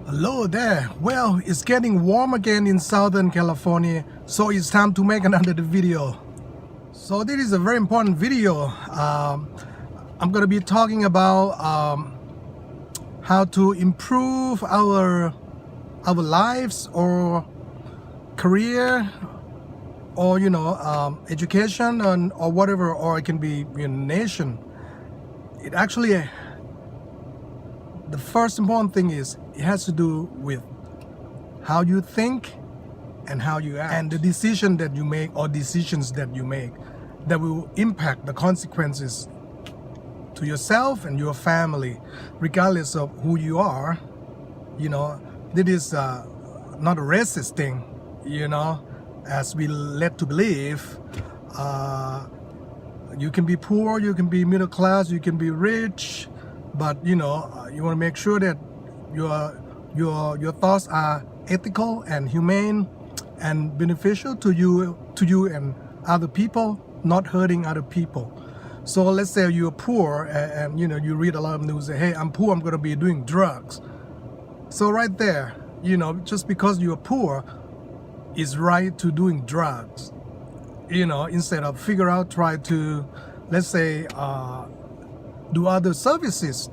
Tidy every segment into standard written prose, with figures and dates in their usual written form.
Hello there. Well, it's getting warm again in Southern California, so it's time to make another video. So this is a very important video. I'm going to be talking about how to improve our lives or career, or education, or whatever, or it can be nation. It actually, the first important thing is it has to do with how you think and how you act, and the decision that you make or decisions that you make that will impact the consequences to yourself and your family, regardless of who you are. This is not a racist thing, as we led to believe. You can be poor, you can be middle class, you can be rich, but you want to make sure that your thoughts are ethical and humane and beneficial to you and other people, not hurting other people. So let's say you're poor and you read a lot of news that, hey, I'm poor, I'm going to be doing drugs. So right there, just because you're poor is right to doing drugs, instead of try to, let's say, do other services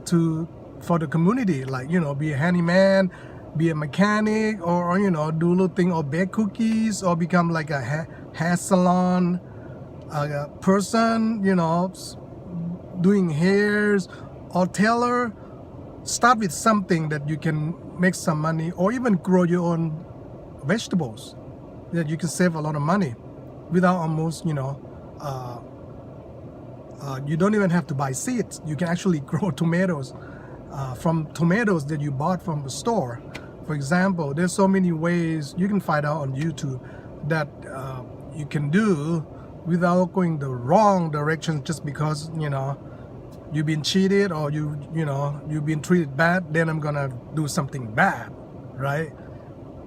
for the community, like be a handyman, be a mechanic, or do a little thing, or bake cookies, or become like a hair salon person, doing hairs, or tailor. Start with something that you can make some money, or even grow your own vegetables that you can save a lot of money without almost you don't even have to buy seeds. You can actually grow tomatoes from tomatoes that you bought from the store. For example, there's so many ways you can find out on YouTube that you can do without going the wrong direction just because you've been cheated, or you've been treated bad, then I'm gonna do something bad, right?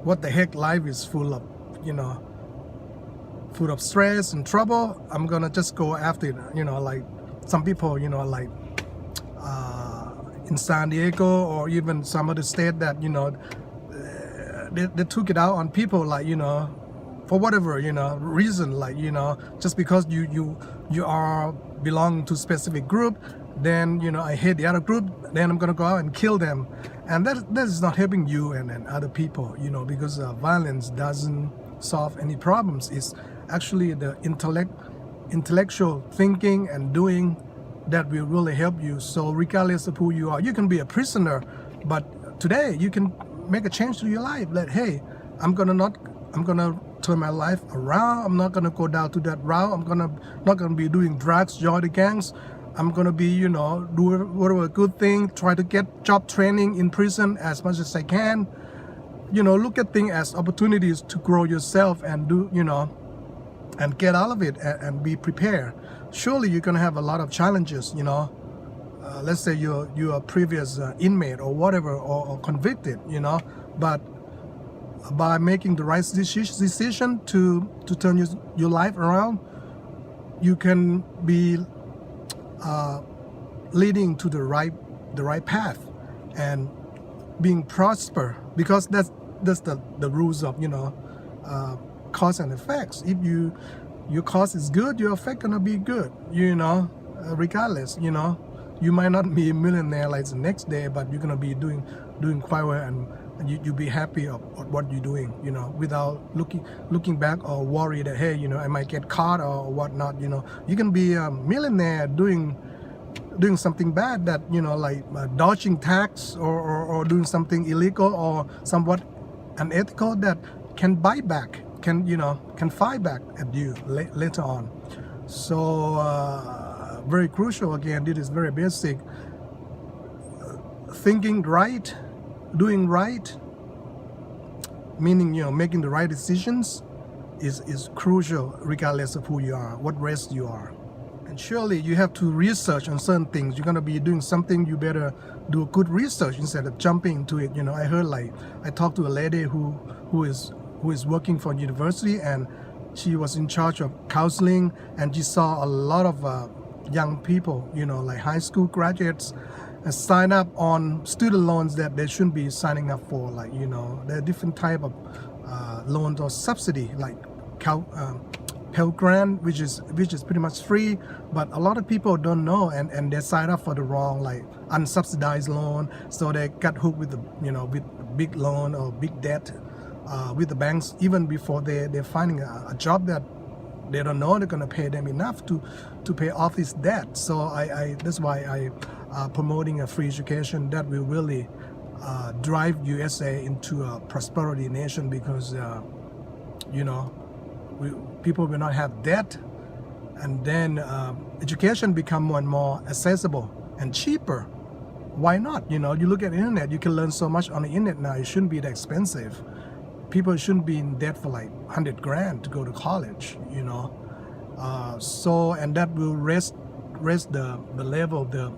What the heck, life is full of full of stress and trouble. I'm gonna just go after it, like some people, like in San Diego, or even some other state that they took it out on people, like for whatever reason, like just because you are belong to specific group, then I hate the other group, then I'm gonna go out and kill them. And that is not helping you and other people, because violence doesn't solve any problems. It's actually the intellectual thinking and doing that will really help you. So regardless of who you are, you can be a prisoner, but today you can make a change to your life. Like, hey, I'm gonna turn my life around. I'm not gonna go down to that route. I'm not gonna be doing drugs, join the gangs. I'm gonna be do whatever good thing, try to get job training in prison as much as I can. Look at things as opportunities to grow yourself and do and get out of it and be prepared. Surely you're gonna have a lot of challenges. Let's say you're a previous inmate or whatever, or convicted. But by making the right decision to turn your life around, you can be leading to the right path and being prosper, because that's the rules of cause and effects. If your cause is good, your effect gonna be good, regardless. You might not be a millionaire like the next day, but you're gonna be doing quite well, and you'll be happy of what you're doing, without looking back or worry that, hey, I might get caught or whatnot. You can be a millionaire doing something bad, that like dodging tax, or doing something illegal or somewhat unethical, that can bite back, can fight back at you later on. So very crucial. Again, this is very basic. Thinking right, doing right, meaning making the right decisions is crucial, regardless of who you are, what race you are. And surely you have to research on certain things. You're gonna be doing something, you better do a good research instead of jumping into it. I heard, like, I talked to a lady who is working for a university, and she was in charge of counseling, and she saw a lot of young people, like high school graduates, sign up on student loans that they shouldn't be signing up for. Like, you know, there are different type of loans or subsidy, like Pell Grant, which is pretty much free, but a lot of people don't know, and they sign up for the wrong, like unsubsidized loan, so they got hooked with the, you know, with big loan or big debt with the banks even before they're finding a job that they don't know they're going to pay them enough to pay off this debt. So I that's why I promoting a free education that will really drive USA into a prosperity nation, because you know, people will not have debt, and then education become more and more accessible and cheaper. Why not? You know, you look at the internet, you can learn so much on the internet now. It shouldn't be that expensive. People shouldn't be in debt for like 100 grand to go to college, you know. So, and that will raise the level of the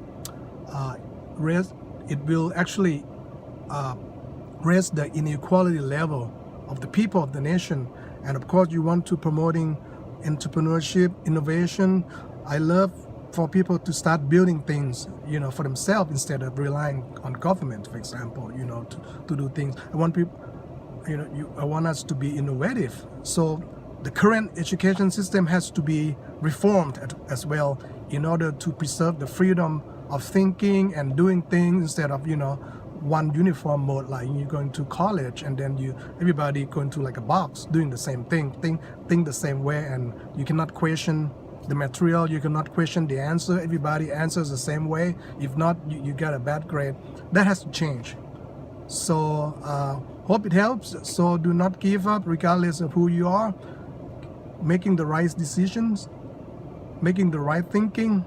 it will actually raise the inequality level of the people of the nation. And of course, you want to promoting entrepreneurship, innovation. I love for people to start building things, you know, for themselves instead of relying on government, for example, you know, to do things. I want people, you know, I want us to be innovative. So the current education system has to be reformed as well, in order to preserve the freedom of thinking and doing things, instead of, you know, one uniform mode, like you're going to college and then everybody going to like a box doing the same thing, think the same way, and you cannot question the material, you cannot question the answer, everybody answers the same way. If not, you get a bad grade. That has to change. So hope it helps. So do not give up regardless of who you are. Making the right decisions, making the right thinking,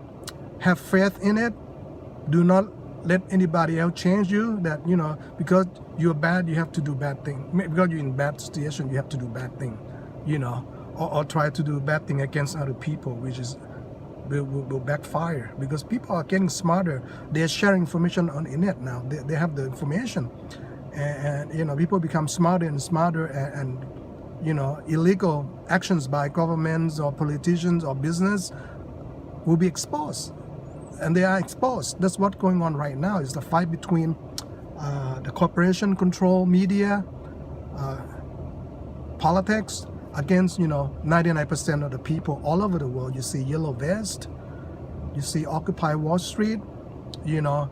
have faith in it. Do not let anybody else change you, that, you know, because you're bad, you have to do bad thing. Because you're in bad situation, you have to do bad thing, you know, or try to do bad thing against other people, which is will backfire, because people are getting smarter. They're sharing information on the internet now. They have the information, and you know, people become smarter and smarter, and you know, illegal actions by governments or politicians or business will be exposed. And they are exposed. That's what's going on right now, is the fight between the corporation control media, politics, against, you know, 99% of the people all over the world. You see Yellow Vest, you see Occupy Wall Street, you know,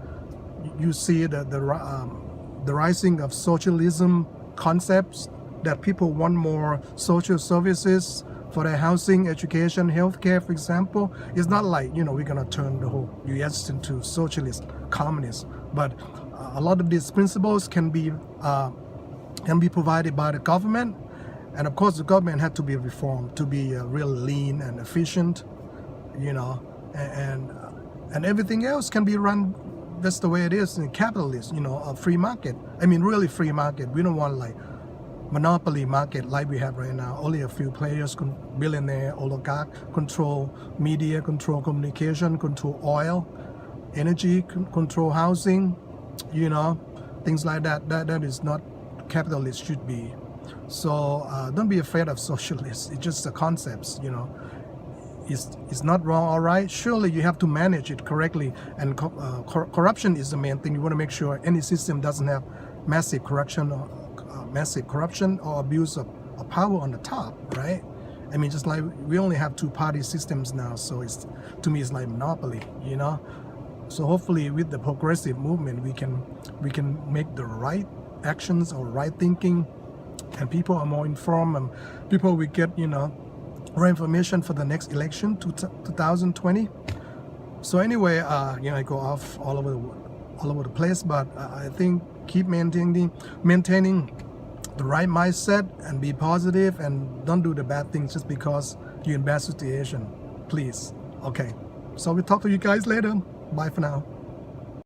you see the rising of socialism concepts, that people want more social services for their housing, education, healthcare, for example. It's not like, you know, we're gonna turn the whole US into socialist, communist, but a lot of these principles can be provided by the government. And of course, the government had to be reformed to be real lean and efficient, you know, and everything else can be run just the way it is in capitalist, you know, a free market. I mean, really free market. We don't want like monopoly market like we have right now. Only a few players, billionaire, oligarch, control media, control communication, control oil, energy, control housing, you know, things like that. That is not capitalist should be. So don't be afraid of socialists. It's just the concepts, you know. It's not wrong, all right? Surely you have to manage it correctly, and corruption is the main thing. You want to make sure any system doesn't have massive corruption or abuse of power on the top, right? I mean, just like we only have two-party systems now, so it's, to me, it's like monopoly, you know. So hopefully, with the progressive movement, we can make the right actions or right thinking, and people are more informed, and people will get, you know, right information for the next election, 2020. So anyway, you know, I go off all over the place, but I think keep maintaining the right mindset and be positive, and don't do the bad things just because you're in bad situation, please. Okay, so we'll talk to you guys later. Bye for now.